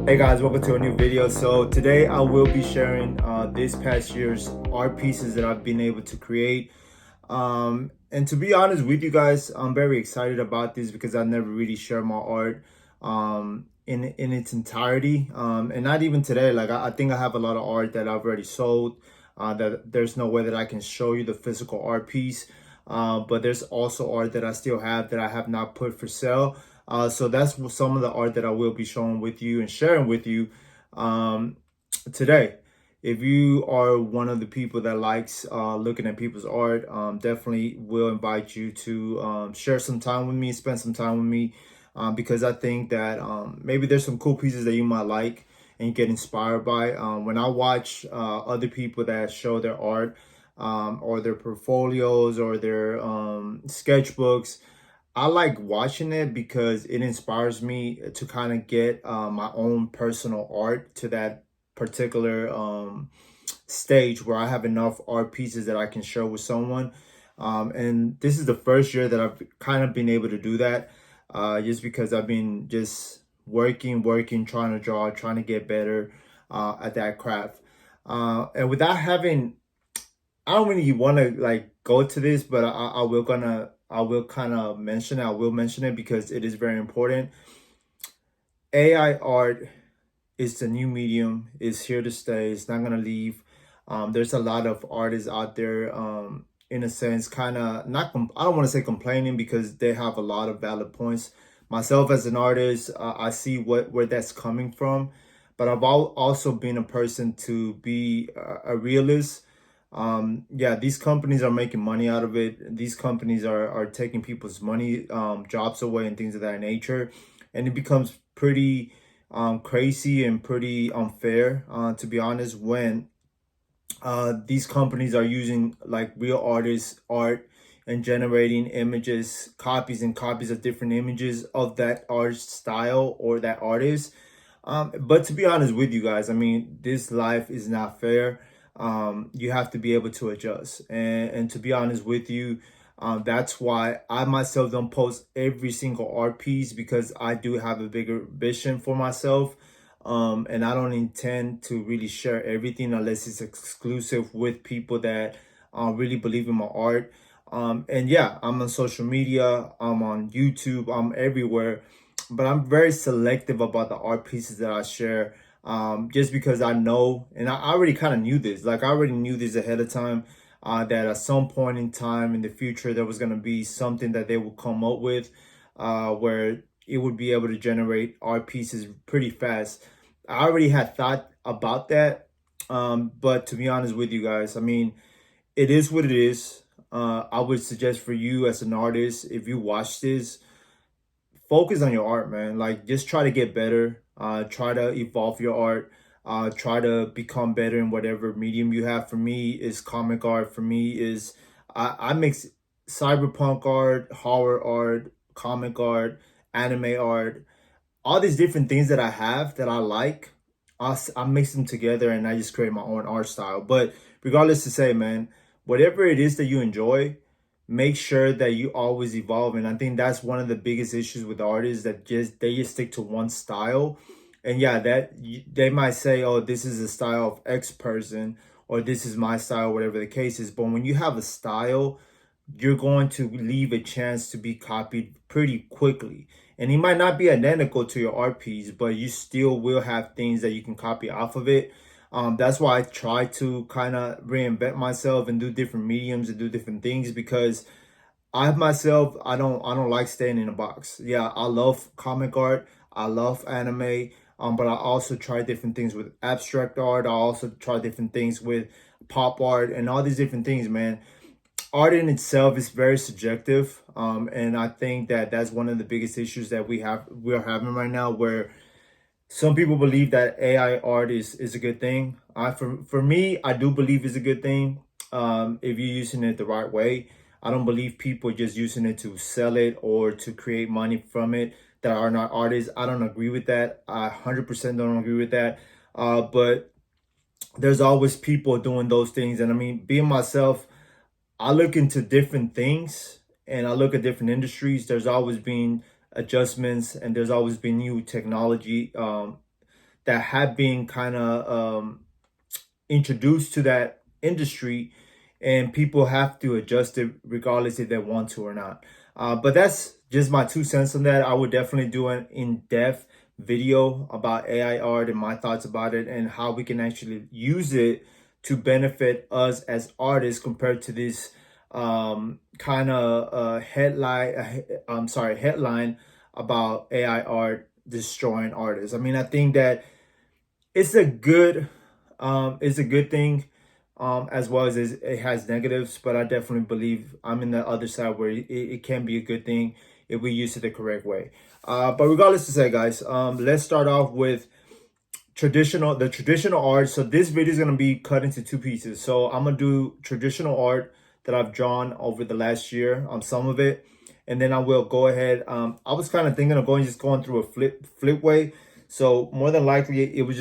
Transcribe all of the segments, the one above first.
Hey guys, welcome to a new video. So today I will be sharing this past year's art pieces that I've been able to create. And to be honest with you guys, I'm very excited about this because I never really share my art in its entirety. And not even today. Like I think I have a lot of art that I've already sold. That there's no way that I can show you the physical art piece. But there's also art that I still have that I have not put for sale. So that's some of the art that I will be showing with you and sharing with you today. If you are one of the people that likes looking at people's art, definitely will invite you to share some time with me, spend some time with me, because I think that maybe there's some cool pieces that you might like and get inspired by. When I watch other people that show their art or their portfolios or their sketchbooks, I like watching it because it inspires me to kind of get my own personal art to that particular stage where I have enough art pieces that I can share with someone. And this is the first year that I've kind of been able to do that, just because I've been just working, trying to draw, trying to get better at that craft. And without having, I don't really want to like go to this, but I will kind of mention it. I will mention it because it is very important. AI art is the new medium. It's here to stay. It's not gonna leave. There's a lot of artists out there, in a sense, kind of not. I don't want to say complaining because they have a lot of valid points. Myself as an artist, I see where that's coming from, but I've also been a person to be a realist. Yeah, these companies are making money out of it. These companies are taking people's money, jobs away and things of that nature, and it becomes pretty crazy and pretty unfair, to be honest, when these companies are using like real artists art and generating images, copies and copies of different images of that art style or that artist. But to be honest with you guys, I mean, this life is not fair. You have to be able to adjust. And to be honest with you, that's why I myself don't post every single art piece, because I do have a bigger vision for myself. And I don't intend to really share everything unless it's exclusive with people that really believe in my art. And yeah, I'm on social media, I'm on YouTube, I'm everywhere, but I'm very selective about the art pieces that I share. Just because I know, and I already kind of knew this, like I already knew this ahead of time, that at some point in time in the future, there was going to be something that they would come up with, where it would be able to generate art pieces pretty fast. I already had thought about that. But to be honest with you guys, I mean, it is what it is. I would suggest for you as an artist, if you watch this, focus on your art, man. Like just try to get better. Try to evolve your art. Try to become better in whatever medium you have. For me, is comic art. For me, is I mix cyberpunk art, horror art, comic art, anime art, all these different things that I have that I like. I mix them together and I just create my own art style. But regardless to say, man, whatever it is that you enjoy, make sure that you always evolve. And I think that's one of the biggest issues with artists, that they just stick to one style. And yeah, they might say, oh, this is the style of X person, or this is my style, whatever the case is. But when you have a style, you're going to leave a chance to be copied pretty quickly. And it might not be identical to your art piece, but you still will have things that you can copy off of it. That's why I try to kind of reinvent myself and do different mediums and do different things, because I myself, I don't like staying in a box. Yeah, I love comic art, I love anime, but I also try different things with abstract art. I also try different things with pop art and all these different things, man. Art in itself is very subjective, and I think that that's one of the biggest issues that we're having right now, where some people believe that AI art is a good thing. For me, I do believe it's a good thing, if you're using it the right way. I don't believe people just using it to sell it or to create money from it that are not artists. I don't agree with that. I 100% don't agree with that. But there's always people doing those things, and I mean, being myself, I look into different things and I look at different industries. There's always been adjustments and there's always been new technology that have been kind of introduced to that industry, and people have to adjust it regardless if they want to or not. But that's just my 2 cents on that. I would definitely do an in-depth video about AI art and my thoughts about it and how we can actually use it to benefit us as artists compared to this kind of headline about AI art destroying artists. I mean, I think that it's a good thing, as well as it has negatives, but I definitely believe I'm in the other side where it can be a good thing if we use it the correct way. But regardless to say, guys, let's start off with the traditional art. So this video is going to be cut into two pieces. So I'm going to do traditional art that I've drawn over the last year, some of it, and then I will go ahead. I was kind of thinking of going through a flip way. So more than likely I'm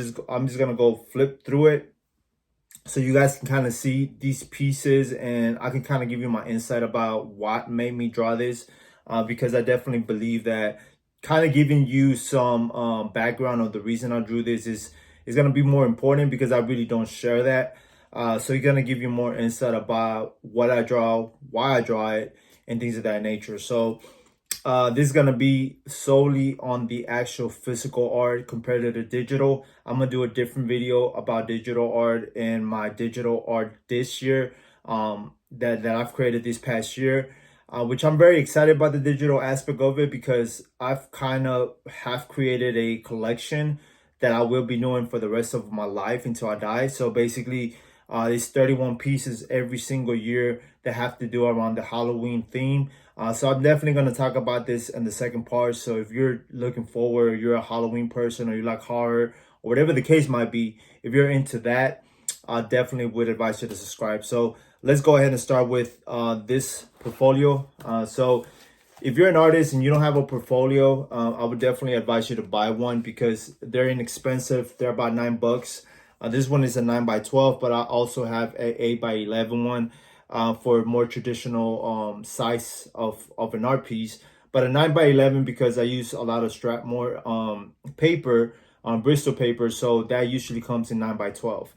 just going to go flip through it so you guys can kind of see these pieces, and I can kind of give you my insight about what made me draw this, because I definitely believe that kind of giving you some background of the reason I drew this is going to be more important, because I really don't share that. So you're going to give you more insight about what I draw, why I draw it, and things of that nature. So this is gonna be solely on the actual physical art compared to the digital. I'm gonna do a different video about digital art and my digital art this year, that I've created this past year, which I'm very excited about the digital aspect of it, because I've kind of have created a collection that I will be doing for the rest of my life until I die. So basically, it's 31 pieces every single year that have to do around the Halloween theme. So I'm definitely going to talk about this in the second part. So if you're looking forward, you're a Halloween person, or you like horror, or whatever the case might be, if you're into that, I definitely would advise you to subscribe. So let's go ahead and start with this portfolio. So if you're an artist and you don't have a portfolio, I would definitely advise you to buy one, because they're inexpensive. They're about $9. This one is a 9x12, but I also have a 8x11 one, for more traditional size of an art piece. But a 9x11, because I use a lot of Strathmore paper, Bristol paper, so that usually comes in 9x12.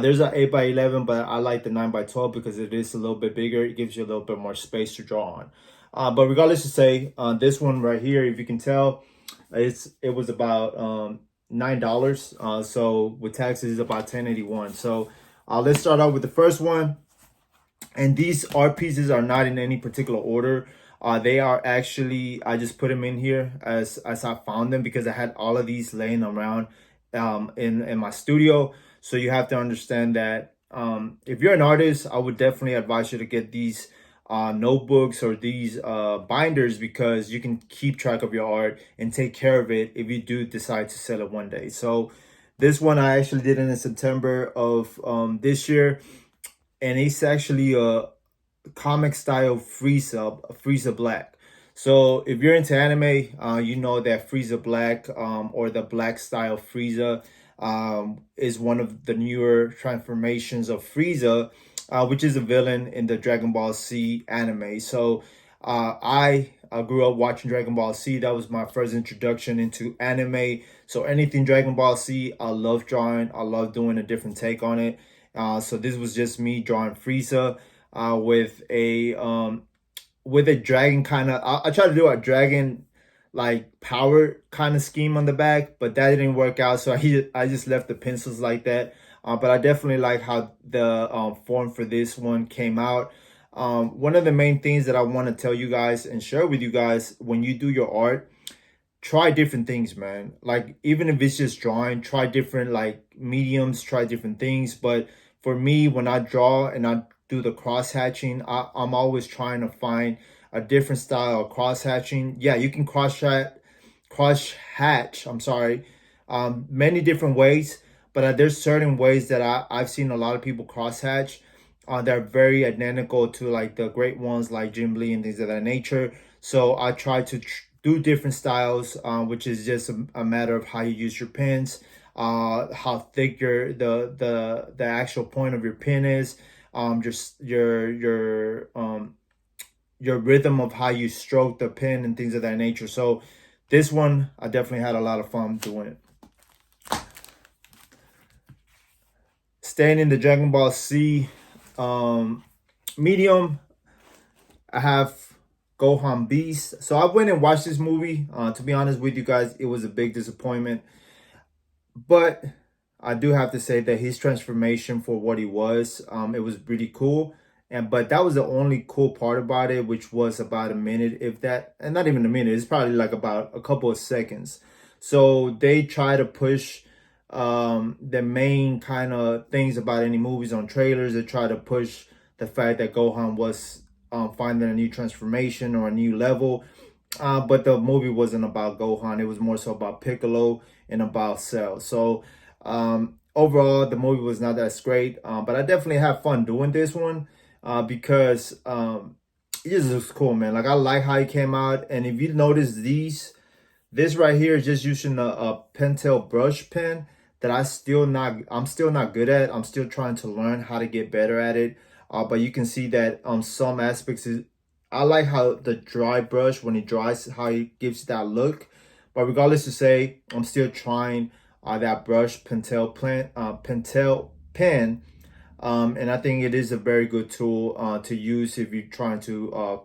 There's an 8x11, but I like the 9x12 because it is a little bit bigger. It gives you a little bit more space to draw on. But regardless to say, this one right here, if you can tell, it was about $9. So with taxes, it's about $10.81. So let's start out with the first one. And these art pieces are not in any particular order. They are actually, I just put them in here as I found them, because I had all of these laying around in my studio. So you have to understand that if you're an artist, I would definitely advise you to get these notebooks or these binders, because you can keep track of your art and take care of it if you do decide to sell it one day. So this one I actually did in September of this year, and it's actually a comic style Frieza Black. So if you're into anime, you know that Frieza Black, or the Black style Frieza, is one of the newer transformations of Frieza, which is a villain in the Dragon Ball Z anime. So I grew up watching Dragon Ball Z. That was my first introduction into anime. So anything Dragon Ball Z, I love drawing. I love doing a different take on it. So this was just me drawing Frieza with a dragon kind of. I tried to do a dragon like power kind of scheme on the back, but that didn't work out. So I just left the pencils like that. But I definitely like how the form for this one came out. One of the main things that I want to tell you guys and share with you guys, when you do your art, try different things, man. Like, even if it's just drawing, try different like mediums, try different things. But for me, when I draw and I do the cross hatching, I'm always trying to find a different style of cross hatching. Yeah, you can cross hatch, I'm sorry, many different ways, but there's certain ways that I've seen a lot of people cross hatch. They're very identical to like the great ones like Jim Lee and things of that nature. So I try to do different styles, which is just a matter of how you use your pens, how thick the actual point of your pen is, just your rhythm of how you stroke the pen and things of that nature. So this one, I definitely had a lot of fun doing it. staying in the Dragon Ball Z medium, I have Gohan Beast. So I went and watched this movie. To be honest with you guys, it was a big disappointment. But I do have to say that his transformation for what he was, it was pretty cool. But that was the only cool part about it, which was about a minute, if that, and not even a minute. It's probably like about a couple of seconds. So they try to push the main kind of things about any movies on trailers. They try to push the fact that Gohan was finding a new transformation or a new level. But the movie wasn't about Gohan. It was more so about Piccolo and about Cell. So overall, the movie was not that great. But I definitely had fun doing this one because it just looks cool, man. Like I like how it came out. And if you notice this right here is just using a Pentel brush pen that I'm still not good at. I'm still trying to learn how to get better at it. But you can see that some aspects I like how the dry brush, when it dries, how it gives that look. But regardless to say, I'm still trying that brush Pentel pen. And I think it is a very good tool to use if you're trying to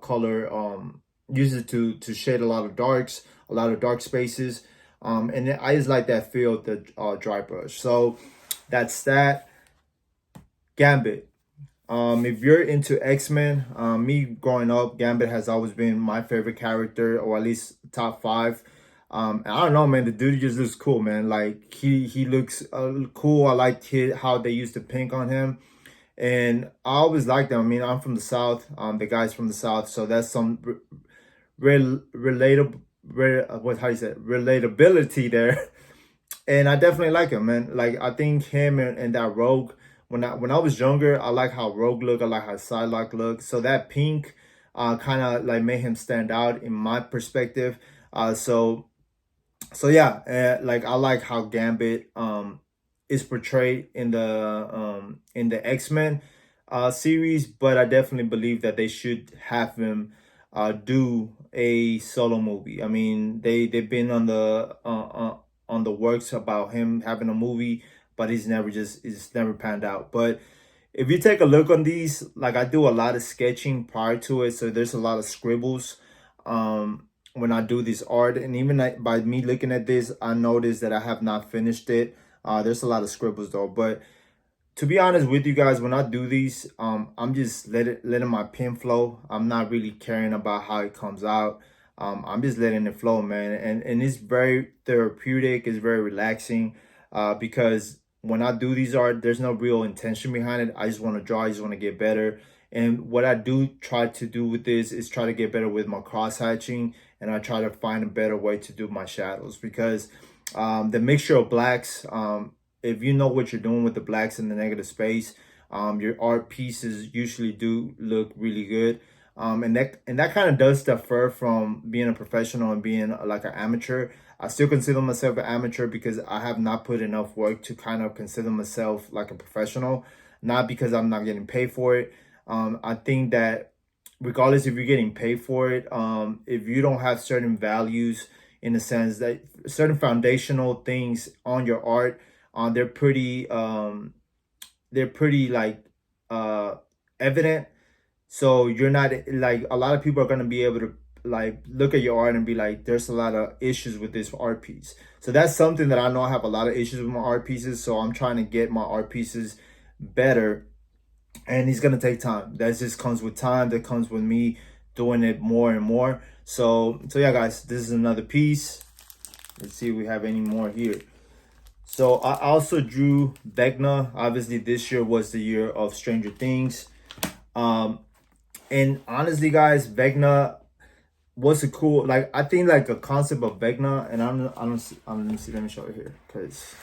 use it to shade a lot of dark spaces. And I just like that feel of the dry brush. So that's that. Gambit. If you're into X-Men, me growing up, Gambit has always been my favorite character, or at least top 5. I don't know, man. The dude just looks cool, man. Like he looks cool. I like how they used the pink on him, and I always liked them. I mean, I'm from the South. The guy's from the South, so that's some relatable, how you say it? Relatability there. And I definitely like him, man. Like I think him and that Rogue. When I was younger, I like how Rogue looked. I like how Psylocke looked. So that pink kind of like made him stand out in my perspective. So yeah, like I like how Gambit is portrayed in the X-Men series, but I definitely believe that they should have him do a solo movie. I mean, they've been on the works about him having a movie, but it's never panned out. But if you take a look on these, like I do a lot of sketching prior to it, so there's a lot of scribbles when I do this art. And even by me looking at this, I noticed that I have not finished it. There's a lot of scribbles though. But to be honest with you guys, when I do these, I'm just letting my pen flow. I'm not really caring about how it comes out. I'm just letting it flow, man. And it's very therapeutic. It's very relaxing because when I do these art, there's no real intention behind it. I just want to draw. I just want to get better. And what I do try to do with this is try to get better with my cross hatching, and I try to find a better way to do my shadows because the mixture of blacks, if you know what you're doing with the blacks and the negative space, your art pieces usually do look really good. And that kind of does differ from being a professional and being like an amateur. I still consider myself an amateur because I have not put enough work to kind of consider myself like a professional, not because I'm not getting paid for it. I think that regardless if you're getting paid for it, if you don't have certain values, in the sense that certain foundational things on your art, they're pretty like evident. So you're not like, a lot of people are going to be able to like look at your art and be like, there's a lot of issues with this art piece. So that's something that I know I have a lot of issues with my art pieces. So I'm trying to get my art pieces better, and it's going to take time. That just comes with time. That comes with me doing it more and more. So yeah, guys, this is another piece. Let's see if we have any more here. So I also drew Vecna. Obviously, this year was the year of Stranger Things. And honestly, guys, Vecna was a cool, like, I think like a concept of Vecna, and I don't see, let me see, let me show you here, because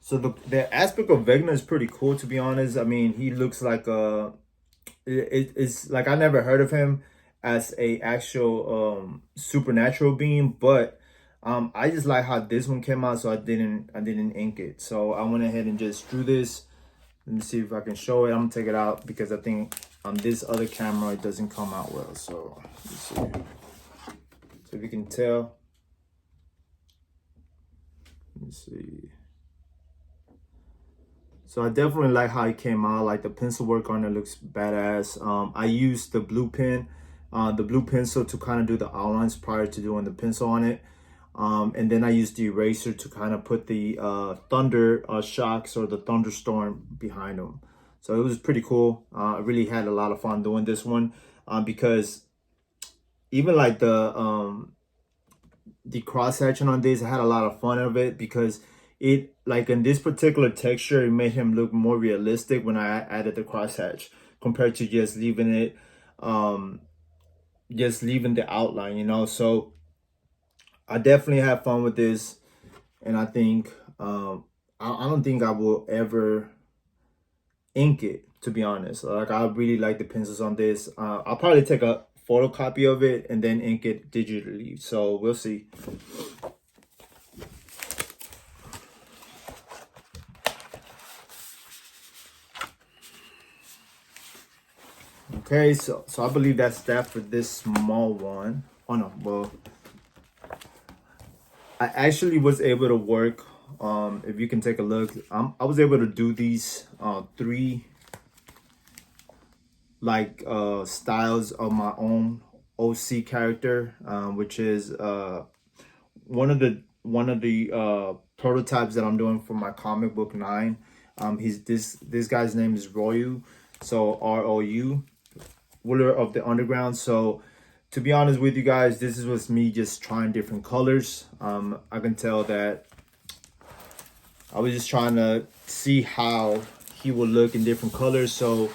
so the aspect of Vecna is pretty cool, to be honest. I mean, he looks like it's like, I never heard of him as a actual supernatural being, but I just like how this one came out, so I didn't ink it. So I went ahead and just drew this. Let me see if I can show it. I'm gonna take it out because I think on this other camera it doesn't come out well. So let's see. So if you can tell, let me see. So I definitely like how it came out. Like the pencil work on it looks badass. I used the blue pen, the blue pencil to kind of do the outlines prior to doing the pencil on it. And then I used the eraser to kind of put the thunder shocks or the thunderstorm behind them. So it was pretty cool. I really had a lot of fun doing this one because even like the cross section on this, I had a lot of fun of it because it, like in this particular texture, it made him look more realistic when I added the cross hatch compared to just leaving it, just leaving the outline, you know. So I definitely have fun with this, and I think I don't think I will ever ink it, to be honest. Like I really like the pencils on this. I'll probably take a photocopy of it and then ink it digitally. So we'll see. Okay, so I believe that's that for this small one. Oh no, well, I actually was able to work. If you can take a look, I was able to do these three like styles of my own OC character, which is one of the prototypes that I'm doing for my comic book 9. He's this guy's name is Royu, so ROU, ruler of the underground. So to be honest with you guys, this was me just trying different colors. I can tell that I was just trying to see how he will look in different colors. So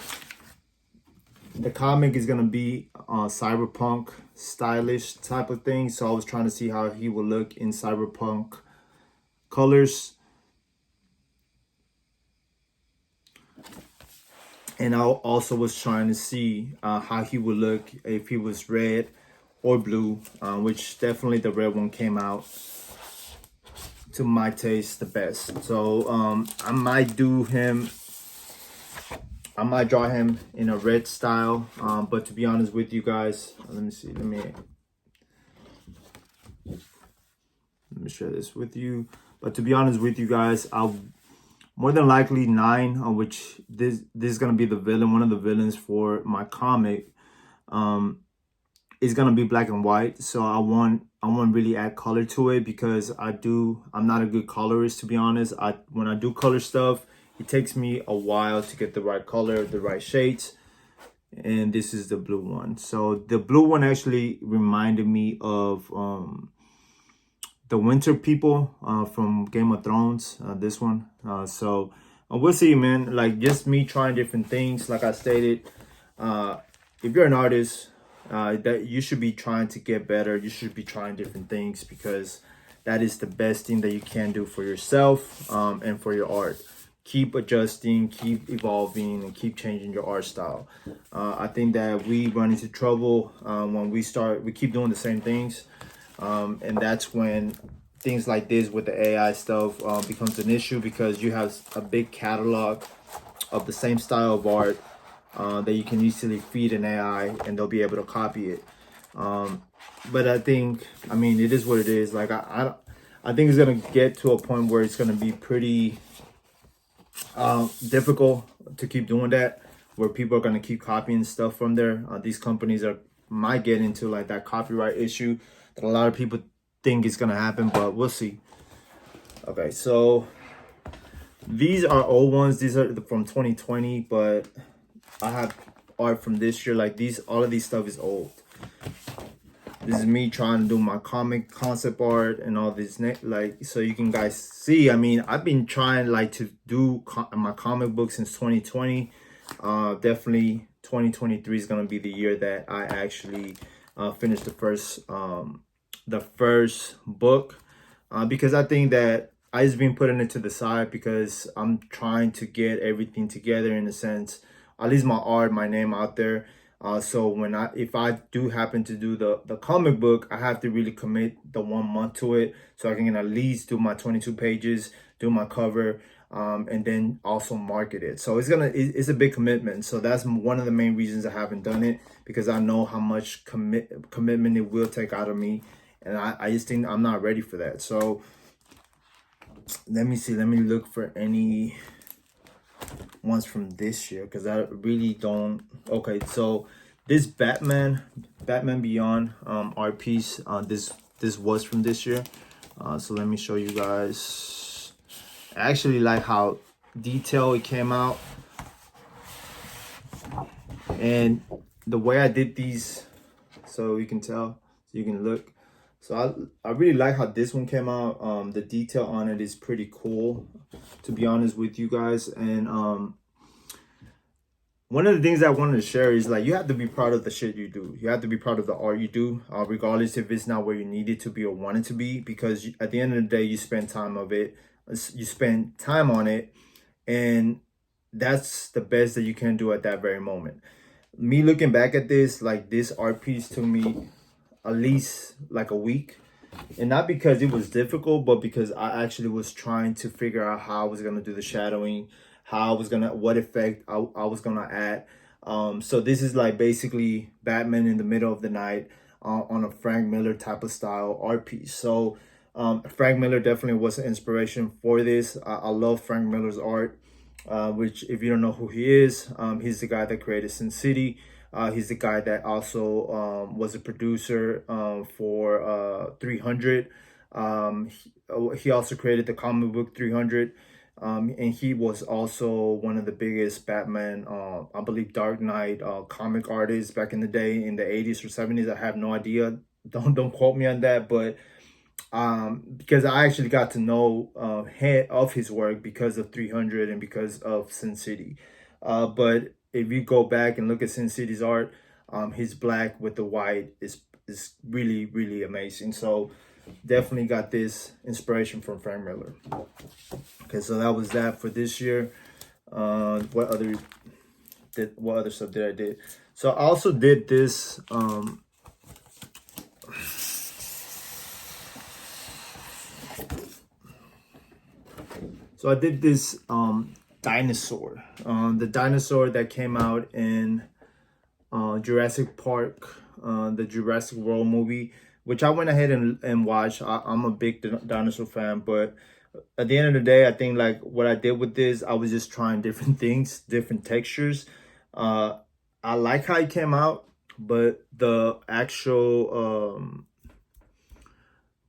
the comic is gonna be cyberpunk stylish type of thing. So I was trying to see how he will look in cyberpunk colors. And I also was trying to see how he would look if he was red or blue, which definitely the red one came out to my taste the best. So I might draw him in a red style, but to be honest with you guys, let me see, let me share this with you. But to be honest with you guys, I'll more than likely 9, which this is gonna be the villain, one of the villains for my comic, is gonna be black and white. So I want really add color to it because I'm not a good colorist, to be honest. When I do color stuff, it takes me a while to get the right color, the right shades. And this is the blue one. So the blue one actually reminded me of the winter people from Game of Thrones, this one. So we'll see, man. Like just me trying different things. Like I stated, if you're an artist, that you should be trying to get better. You should be trying different things because that is the best thing that you can do for yourself and for your art. Keep adjusting, keep evolving, and keep changing your art style. I think that we run into trouble when we keep doing the same things. And that's when things like this with the AI stuff becomes an issue because you have a big catalog of the same style of art that you can easily feed an AI and they'll be able to copy it. But I think, I mean, it is what it is. Like I think it's gonna get to a point where it's gonna be pretty difficult to keep doing that, where people are gonna keep copying stuff from there. These companies might get into like that copyright issue that a lot of people think is gonna happen, but we'll see. Okay, so these are old ones. These are from 2020, but I have art from this year. Like all of these stuff is old. This is me trying to do my comic concept art and all this, like, so you can guys see. I mean, I've been trying like to do my comic book since 2020. Definitely 2023 is gonna be the year that I actually finish the first book, because I think that I just been putting it to the side because I'm trying to get everything together in a sense, at least my art, my name out there. So if I do happen to do the comic book, I have to really commit the 1 month to it so I can at least do my 22 pages, do my cover, and then also market it. So it's a big commitment. So that's one of the main reasons I haven't done it, because I know how much commitment it will take out of me. And I just think I'm not ready for that. So let me see. Let me look for any ones from this year because I really don't. Okay, so this Batman Beyond art piece, this was from this year. So let me show you guys. I actually like how detailed it came out, and the way I did these, so you can tell, so you can look. So I really like how this one came out. The detail on it is pretty cool, to be honest with you guys. And one of the things I wanted to share is like you have to be proud of the shit you do. You have to be proud of the art you do, regardless if it's not where you need it to be or want it to be. Because at the end of the day, you spend time of it. You spend time on it, and that's the best that you can do at that very moment. Me looking back at this, like this art piece took me at least like a week, and not because it was difficult, but because I actually was trying to figure out how I was gonna do the shadowing, how I was gonna, what effect I was gonna add. So this is like basically Batman in the middle of the night on a Frank Miller type of style art piece. So Frank Miller definitely was an inspiration for this. I love Frank Miller's art, which if you don't know who he is, he's the guy that created Sin City. He's the guy that also was a producer for 300. He also created the comic book 300. And he was also one of the biggest Batman, I believe, Dark Knight comic artists back in the day in the 80s or 70s. I have no idea. Don't quote me on that, but because I actually got to know of his work because of 300 and because of Sin City. But if you go back and look at Sin City's art, his black with the white is really, really amazing. So definitely got this inspiration from Frank Miller. Okay, so that was that for this year. What other stuff did I did? So I also did this so I did this dinosaur. The dinosaur that came out in Jurassic Park, the Jurassic World movie, which I went ahead and watched. I'm a big dinosaur fan, but at the end of the day, I think like what I did with this, I was just trying different things, different textures. I like how it came out, but the actual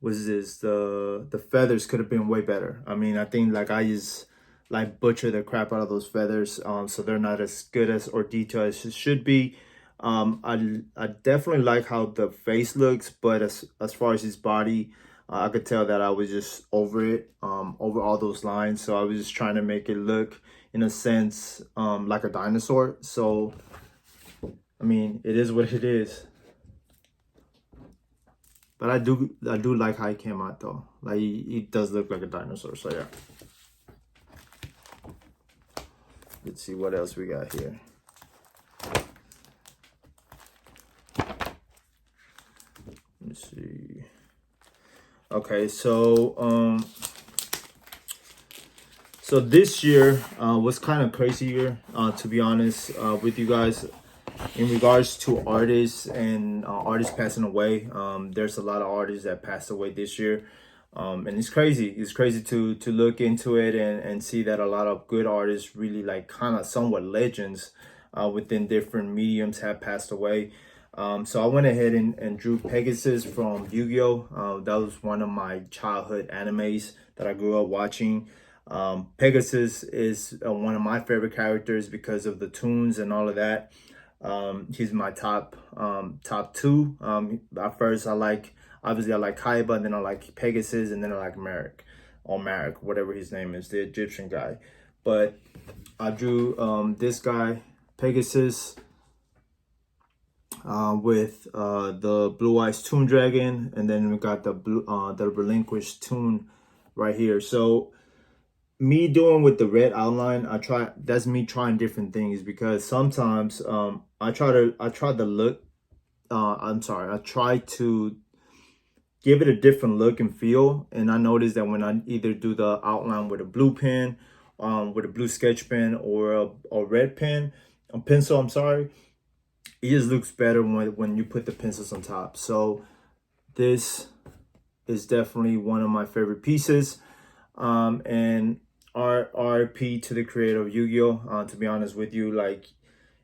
was this the feathers could have been way better. I mean, I think like I just like butcher the crap out of those feathers, so they're not as good as or detailed as it should be. I definitely like how the face looks, but as far as his body, I could tell that I was just over it, over all those lines. So I was just trying to make it look, in a sense, like a dinosaur. So I mean, it is what it is. But I do like how it came out though. Like it does look like a dinosaur. So yeah. Let's see what else we got here. Let's see. Okay, so so this year was kind of crazy year, to be honest, with you guys. In regards to artists and artists passing away, there's a lot of artists that passed away this year, and it's crazy. It's crazy to look into it and see that a lot of good artists, really like kind of somewhat legends within different mediums, have passed away. So I went ahead and drew Pegasus from Yu-Gi-Oh! That was one of my childhood animes that I grew up watching. Pegasus is one of my favorite characters because of the tunes and all of that. He's my top two. At first I like Kaiba, and then I like Pegasus, and then I like Merrick, or Marek, whatever his name is, the Egyptian guy. But I drew this guy, Pegasus, with the Blue Eyes Toon Dragon, and then we got the Relinquished Toon right here. So me doing with the red outline, that's me trying different things, because sometimes I try to look I try to give it a different look and feel, and I noticed that when I either do the outline with a blue pen, with a blue sketch pen, or a red pen, a pencil, I'm sorry, it just looks better when you put the pencils on top. So this is definitely one of my favorite pieces. And RP to the creator of Yu-Gi-Oh. To be honest with you, like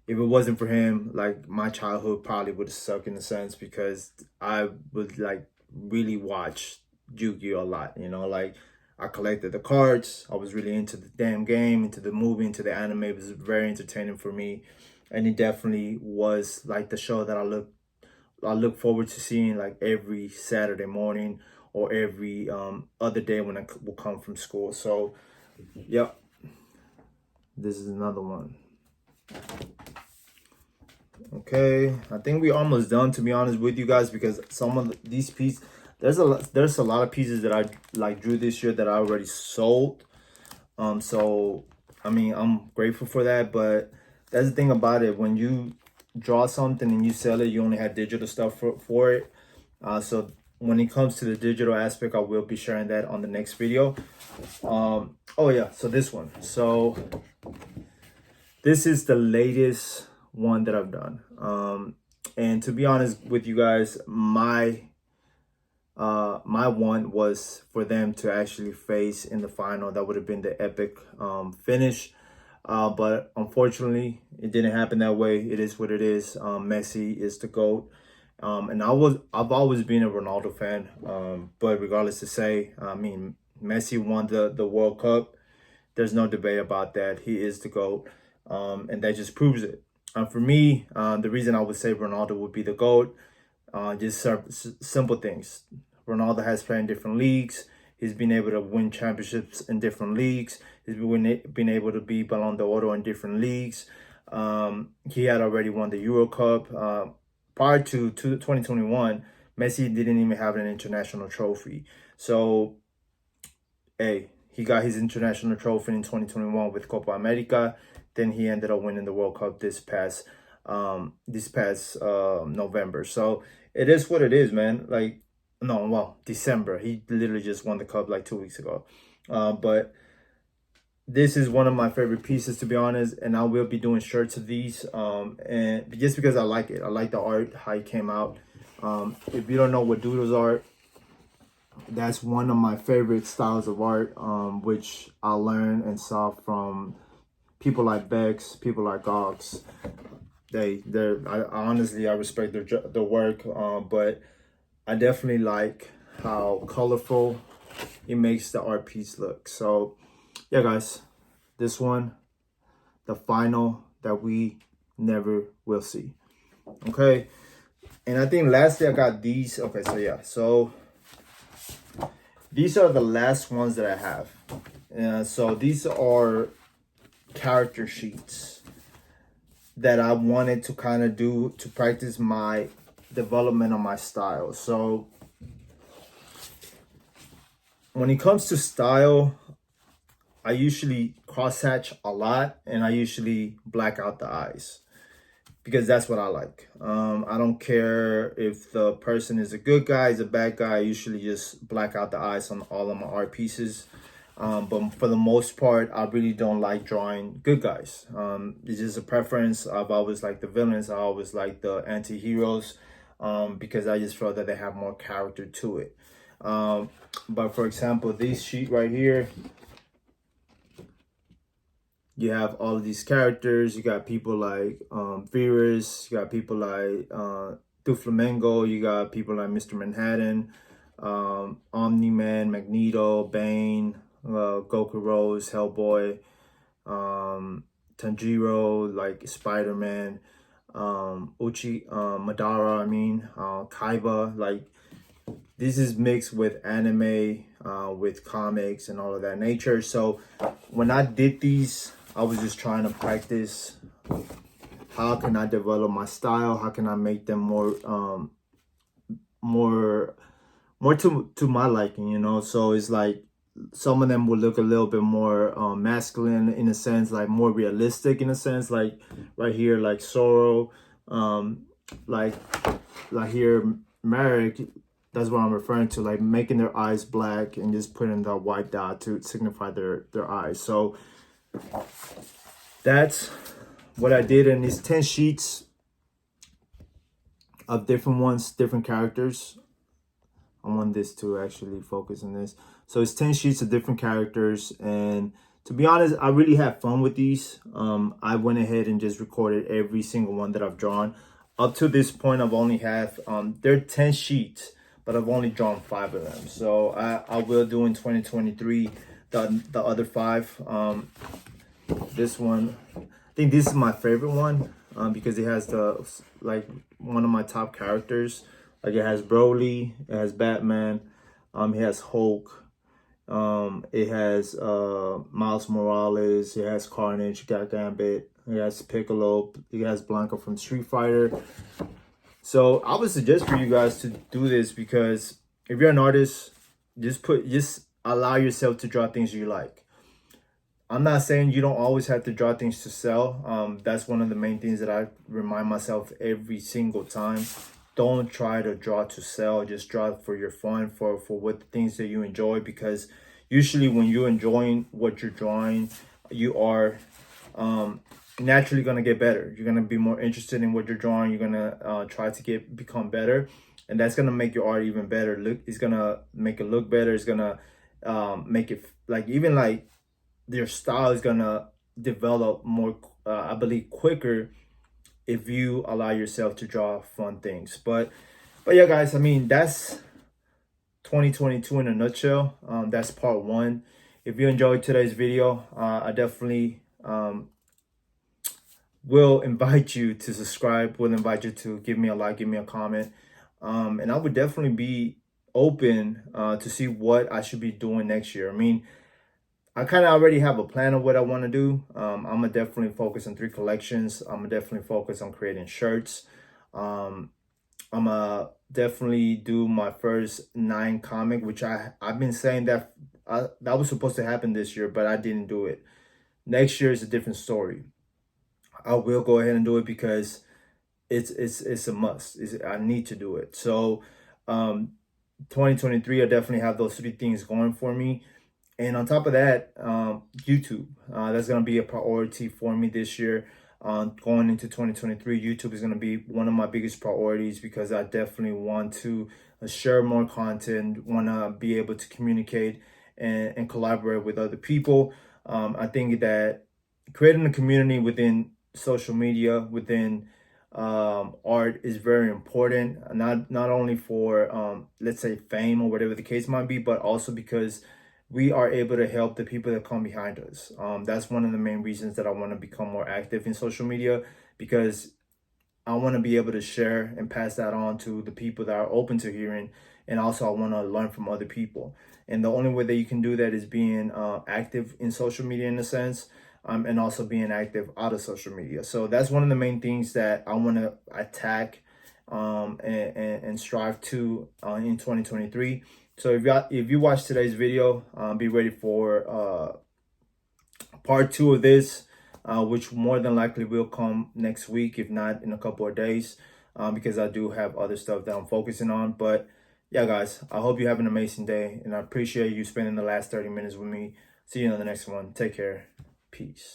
if it wasn't for him, like my childhood probably would have sucked in a sense, because I would like really watch Yu-Gi-Oh a lot. You know, like I collected the cards. I was really into the damn game, into the movie, into the anime. It was very entertaining for me, and it definitely was like the show that I look forward to seeing like every Saturday morning or every other day when I will come from school. So, yep, this is another one. Okay, I think we're almost done, to be honest with you guys, because some of these pieces, there's a lot of pieces that I like drew this year that I already sold. So I mean, I'm grateful for that, but that's the thing about it. When you draw something and you sell it, you only have digital stuff for it. So when it comes to the digital aspect, I will be sharing that on the next video. Oh yeah, so this one. So this is the latest one that I've done. And to be honest with you guys, my one was for them to actually face in the final. That would have been the epic finish. But unfortunately, it didn't happen that way. It is what it is. Messi is the GOAT. And I've always been a Ronaldo fan. But regardless to say, I mean, Messi won the World Cup. There's no debate about that. He is the GOAT. And that just proves it. For me, the reason I would say Ronaldo would be the GOAT, just simple things. Ronaldo has played in different leagues. He's been able to win championships in different leagues. He's been able to be Ballon d'Or in different leagues. He had already won the Euro Cup. Prior to 2021, Messi didn't even have an international trophy. So, hey, he got his international trophy in 2021 with Copa America. Then he ended up winning the World Cup this past November. So it is what it is, man. Like, no, well, December. He literally just won the cup like 2 weeks ago. But this is one of my favorite pieces, to be honest, and I will be doing shirts of these. And just because I like it, I like the art, how it came out. If you don't know what doodles are, that's one of my favorite styles of art, which I learned and saw from people like Bex, people like Ox. I honestly, I respect their work, but I definitely like how colorful it makes the art piece look. So yeah, guys, this one, the final that we never will see. Okay, and I think lastly I got these. Okay, so yeah, so these are the last ones that I have. So these are character sheets that I wanted to kind of do to practice my development on my style. So when it comes to style, I usually cross-hatch a lot, and I usually black out the eyes because that's what I like. I don't care if the person is a good guy, is a bad guy. I usually just black out the eyes on all of my art pieces. But for the most part, I really don't like drawing good guys. It's just a preference. I've always liked the villains. I always like the anti-heroes, because I just feel that they have more character to it. But for example, this sheet right here, you have all of these characters. You got people like Virus. You got people like Doflamingo. You got people like Mr. Manhattan, Omni-Man, Magneto, Bane, Goku Rose, Hellboy, Tanjiro, like Spider-Man, Madara, Kaiba. Like, this is mixed with anime, with comics and all of that nature. So when I did these, I was just trying to practice how can I develop my style, how can I make them more to my liking, you know. So it's like some of them will look a little bit more masculine in a sense, like more realistic in a sense, like right here, like Sorrow, like here Merrick. That's what I'm referring to, like making their eyes black and just putting the white dot to signify their eyes. So that's what I did in these 10 sheets of different ones, different characters. I want this to actually focus on this. So it's 10 sheets of different characters, and To be honest, I really had fun with these. I went ahead and just recorded every single one that I've drawn. Up to this point, I've only have, there are 10 sheets, but I've only drawn 5 of them. So I will do in 2023 the other 5. This one, I think this is my favorite one, because it has the, like, one of my top characters. Like, it has Broly, it has Batman, it has Hulk, it has Miles Morales, it has Carnage, got Gambit, it has Piccolo, it has Blanca from Street Fighter. So I would suggest for you guys to do this, because if you're an artist, just allow yourself to draw things you like. I'm not saying you don't always have to draw things to sell. That's one of the main things that I remind myself every single time. Don't try to draw to sell. Just draw for your fun, for what the things that you enjoy. Because usually when you're enjoying what you're drawing, you are naturally gonna get better. You're gonna be more interested in what you're drawing. You're gonna try to become better, and that's gonna make your art even better. It's gonna make it look better. It's gonna make it like, even like, your style is gonna develop more, I believe, quicker if you allow yourself to draw fun things. But yeah, guys, I mean, that's 2022 in a nutshell. That's part 1. If you enjoyed today's video, I definitely will invite you to subscribe, will invite you to give me a like, give me a comment, and I would definitely be open to see what I should be doing next year. I mean, I kind of already have a plan of what I want to do. I'm gonna definitely focus on 3 collections. I'm gonna definitely focus on creating shirts. I'm gonna definitely do my first 9 comic, which I've been saying that that was supposed to happen this year, but I didn't do it. Next year is a different story. I will go ahead and do it because it's a must. I need to do it. So 2023, I definitely have those 3 things going for me. And on top of that, YouTube, that's going to be a priority for me this year. Going into 2023, YouTube is going to be one of my biggest priorities, because I definitely want to share more content, want to be able to communicate and collaborate with other people. I think that creating a community within social media, within art, is very important. Not only for, let's say, fame or whatever the case might be, but also because we are able to help the people that come behind us. That's one of the main reasons that I want to become more active in social media, because I want to be able to share and pass that on to the people that are open to hearing. And also I want to learn from other people. And the only way that you can do that is being active in social media, in a sense, and also being active out of social media. So that's one of the main things that I want to attack and strive to in 2023. So if you watch today's video, be ready for part 2 of this, which more than likely will come next week, if not in a couple of days, because I do have other stuff that I'm focusing on. But yeah, guys, I hope you have an amazing day, and I appreciate you spending the last 30 minutes with me. See you on the next one. Take care. Peace.